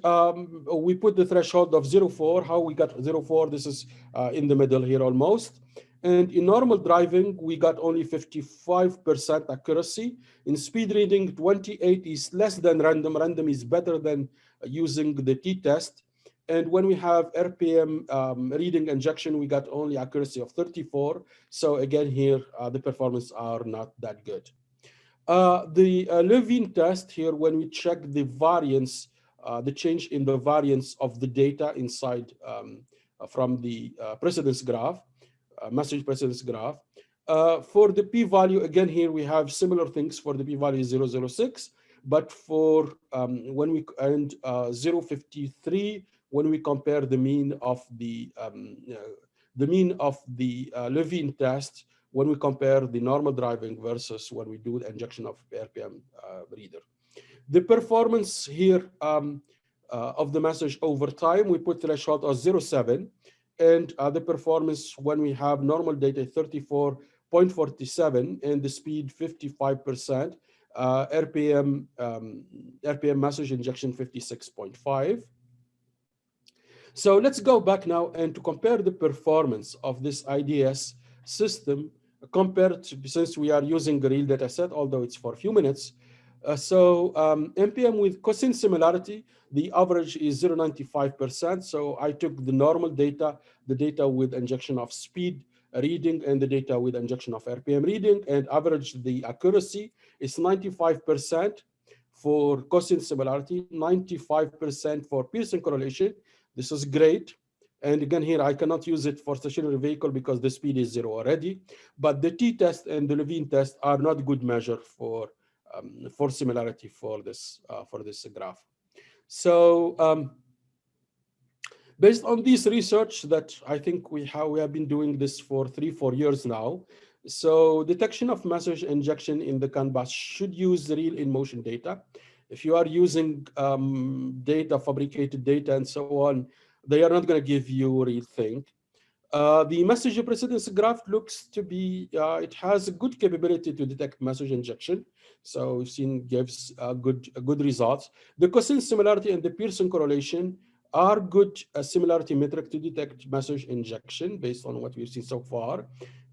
we put the threshold of 0.4. How we got 0.4? This is in the middle here almost. And in normal driving, we got only 55% accuracy. In speed reading, 28 is less than random. Random is better than using the t-test. And when we have RPM reading injection, we got only accuracy of 34. So again, here, the performance are not that good. The Levine test here, when we check the variance, the change in the variance of the data inside from the precedence graph, message precedence graph. For the p-value, again, here we have similar things for the p-value 0.06, but for when we, and 0.53, when we compare the mean of the Levine test, when we compare the normal driving versus when we do the injection of RPM reader. The performance here of the message over time, we put threshold of 0.7, and the performance when we have normal data 34.47 and the speed 55%, RPM message injection 56.5. So let's go back now and to compare the performance of this IDS system compared to, since we are using a real data set, although it's for a few minutes. MPM with cosine similarity, the average is 0.95%. So I took the normal data, the data with injection of speed reading and the data with injection of RPM reading, and averaged the accuracy is 95% for cosine similarity, 95% for Pearson correlation. This is great. And again, here I cannot use it for stationary vehicle because the speed is 0 already. But the t-test and the Levine test are not good measure for similarity for this graph. So based on this research that I think we have been doing this for 3-4 years now, So detection of message injection in the CAN bus should use real in-motion data. If you are using data, fabricated data, and so on, they are not going to give you real thing. The message precedence graph looks to be, it has a good capability to detect message injection. So we've seen gives good results. The cosine similarity and the Pearson correlation are good similarity metric to detect message injection based on what we've seen so far.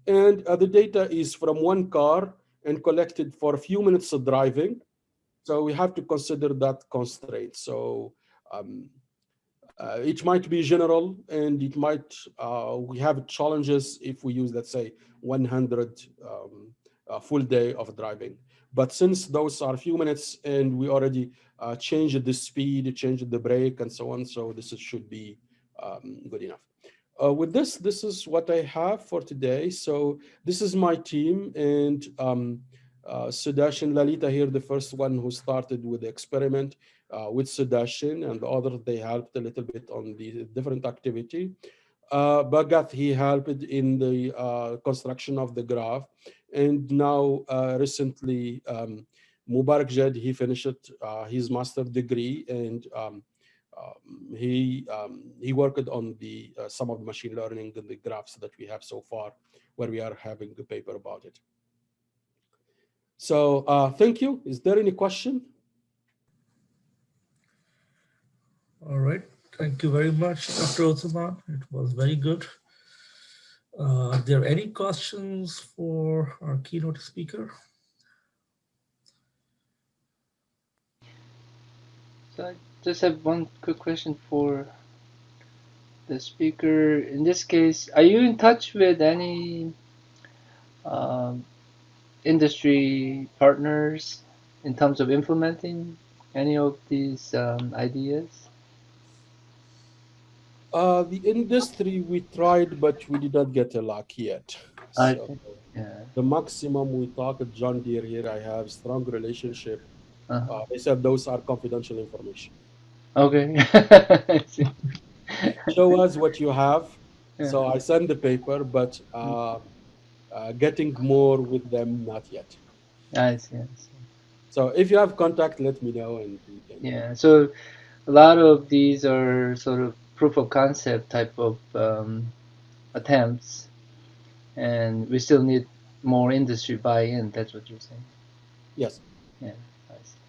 And the data is from one car and collected for a few minutes of driving. So we have to consider that constraint. So um, it might be general, and it might we have challenges if we use, let's say, 100 full day of driving. But since those are a few minutes and we already changed the speed, changed the brake, and so on, so should be good enough. With this is what I have for today. So this is my team, and Sudash and Lalita here, the first one who started with the experiment with Sudarshan, and the others, they helped a little bit on the different activity. Bhagat, he helped in the construction of the graph. And now recently, Mubarak Jad, he finished his master degree, and he worked on the some of the machine learning and the graphs that we have so far, where we are having a paper about it. So thank you. Is there any question? All right. Thank you very much, Dr. Othman. It was very good. Are there any questions for our keynote speaker? So I just have one quick question for the speaker. In this case, are you in touch with any um, industry partners in terms of implementing any of these ideas? The industry we tried, but we did not get a luck yet. I So see. Yeah. the maximum we talk at John Deere here, I have strong relationship. Uh-huh. They said those are confidential information. Okay. I see. Show us what you have. Yeah. So I send the paper, but getting more with them, not yet. I see. I see. So if you have contact, let me know, and we can. Yeah. So a lot of these are sort of proof of concept type of attempts, and we still need more industry buy-in. That's what you're saying. Yes. Yeah. I see.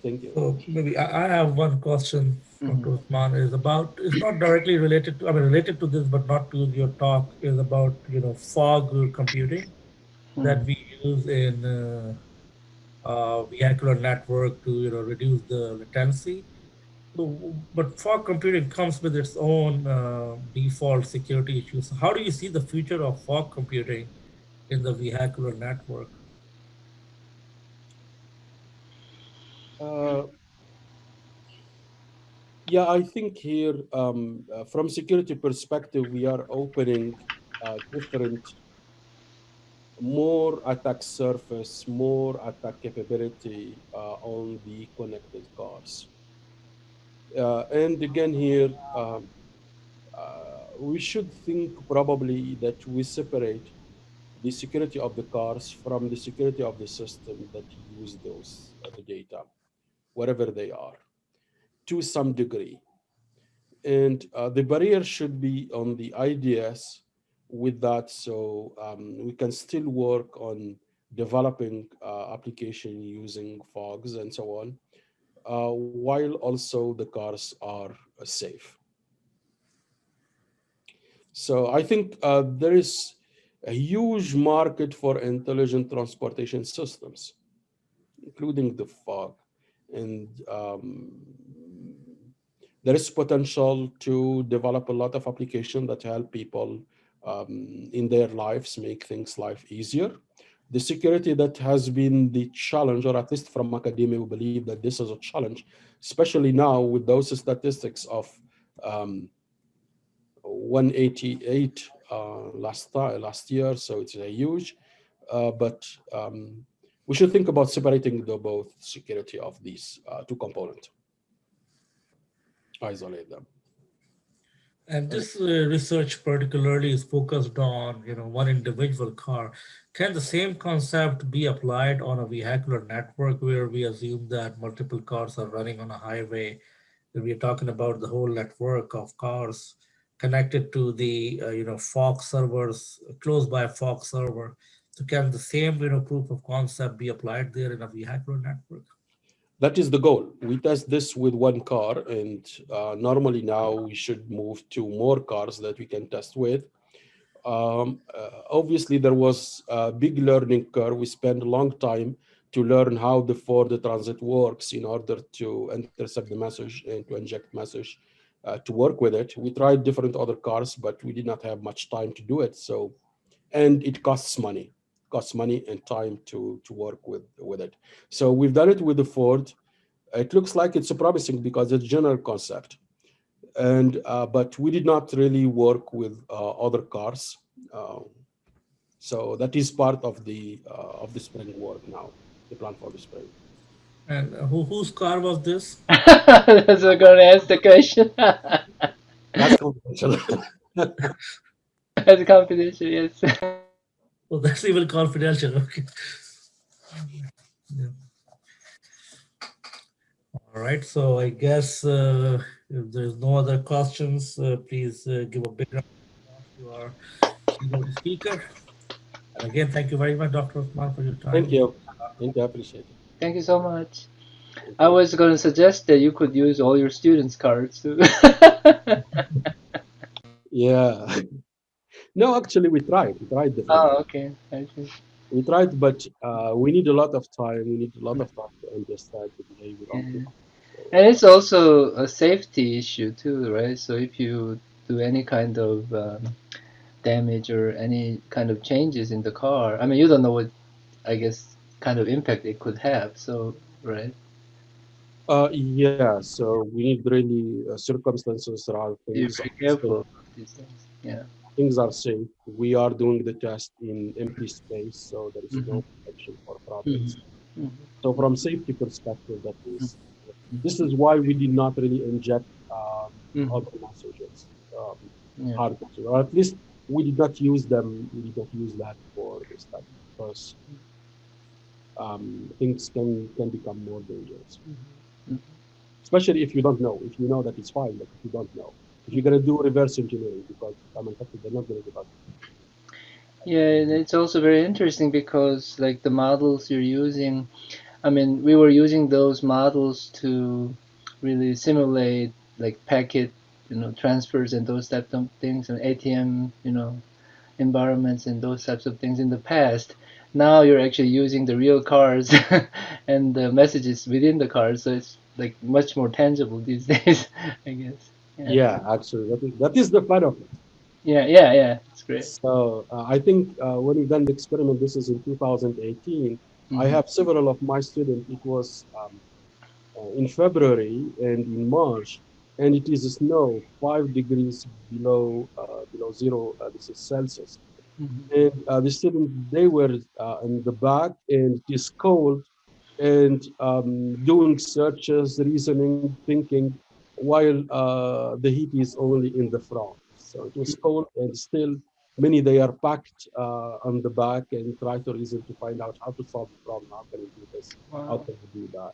Thank you. So maybe I have one question, Yeah. Dr. Usman, is about, it's not directly related to, I mean, related to this, but not to your talk, is about, fog computing that Mhm. we use in vehicular network to, reduce the latency. So, but fog computing comes with its own default security issues. So how do you see the future of fog computing in the vehicular network? Uh, Yeah, I think here, from security perspective, we are opening different, more attack surface, more attack capability on the connected cars. And again, here, we should think probably that we separate the security of the cars from the security of the system that use those the data, wherever they are, to some degree. And the barrier should be on the IDS with that, so we can still work on developing application using fogs and so on, while also the cars are safe. So I think there is a huge market for intelligent transportation systems, including the fog. And there is potential to develop a lot of applications that help people in their lives, make things life easier. The security that has been the challenge, or at least from academia, we believe that this is a challenge, especially now with those statistics of 188 last year. So it's a huge, but we should think about separating the both security of these two components, isolate them. And this research particularly is focused on, one individual car. Can the same concept be applied on a vehicular network where we assume that multiple cars are running on a highway? We're talking about the whole network of cars connected to the, fog servers, close by fog server. So can the same, proof of concept be applied there in a vehicular network? That is the goal. We test this with one car, and normally now we should move to more cars that we can test with. Obviously, there was a big learning curve. We spent a long time to learn how the Ford Transit works in order to intercept the message and to inject message to work with it. We tried different other cars, but we did not have much time to do it. So, and it costs money and time to work with it. So we've done it with the Ford. It looks like it's promising because it's general concept, and but we did not really work with other cars. Uh, so that is part of the spring work now, the plan for the spring. And whose car was this? That's what I'm gonna ask the question. That's confidential. That's confidential, yes. Oh, that's even confidential. Okay. Yeah. All right. So I guess if there's no other questions, please give a big round of applause to our keynote speaker. And again, thank you very much, Dr. Othmane, for your Thank time. you. Thank you. I appreciate it. Thank you so much. Thank I you. was gonna suggest that you could use all your students' cards too. Yeah. No, actually, we tried. We tried Oh, differently. okay. I see. We tried, but we need a lot of time. We need a lot of time to understand the behavior of the. Yeah. And it's also a safety issue too, right? So if you do any kind of damage or any kind of changes in the car, I mean, you don't know what, I guess, kind of impact it could have. So, right? Yeah, so we need really circumstances around You're things very are safe. careful of these things. Yeah. Things are safe. We are doing the test in empty space, so there is Mm-hmm. no protection for problems. Mm-hmm. So from safety perspective, that is, this is why we did not really inject Mm-hmm. other messages, um, Yeah. hard messages, or at least we did not use them. We did not use that for the study because things can become more dangerous, Mm-hmm. especially if you don't know. If you know that it's fine, but if you don't know, if you're gonna do reverse engineering because I'm infected, they're not gonna give us. Yeah, and it's also very interesting because like the models you're using, I mean, we were using those models to really simulate like packet, transfers and those types of things and ATM, environments and those types of things in the past. Now you're actually using the real cars and the messages within the cars, so it's like much more tangible these days, I guess. Yeah. Yeah, actually, that is the fun of it. Yeah, yeah, yeah. It's great. So I think when we done the experiment, this is in 2018. I Hmm. have several of my students. It was in February and in March, and it is snow 5 degrees below zero. This is Celsius, Hmm. and the students they were in the back, and it is cold, and doing searches, reasoning, thinking, while the heat is only in the front. So it was cold, and still many they are packed on the back and try to reason to find out how to solve the problem. How can we do this? How Wow. can we do that?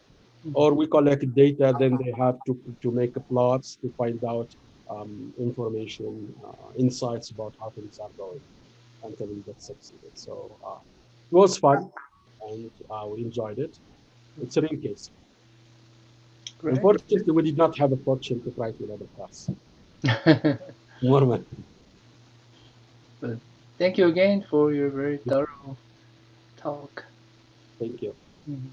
Or we collect data, then they have to make plots to find out information, insights about how things are going until we get succeeded. So it was fun, and we enjoyed it. It's a real case. Great. Unfortunately, we did not have a fortune to try it with other class. More money. But thank you again for your very thorough talk. Thank you. Mhm.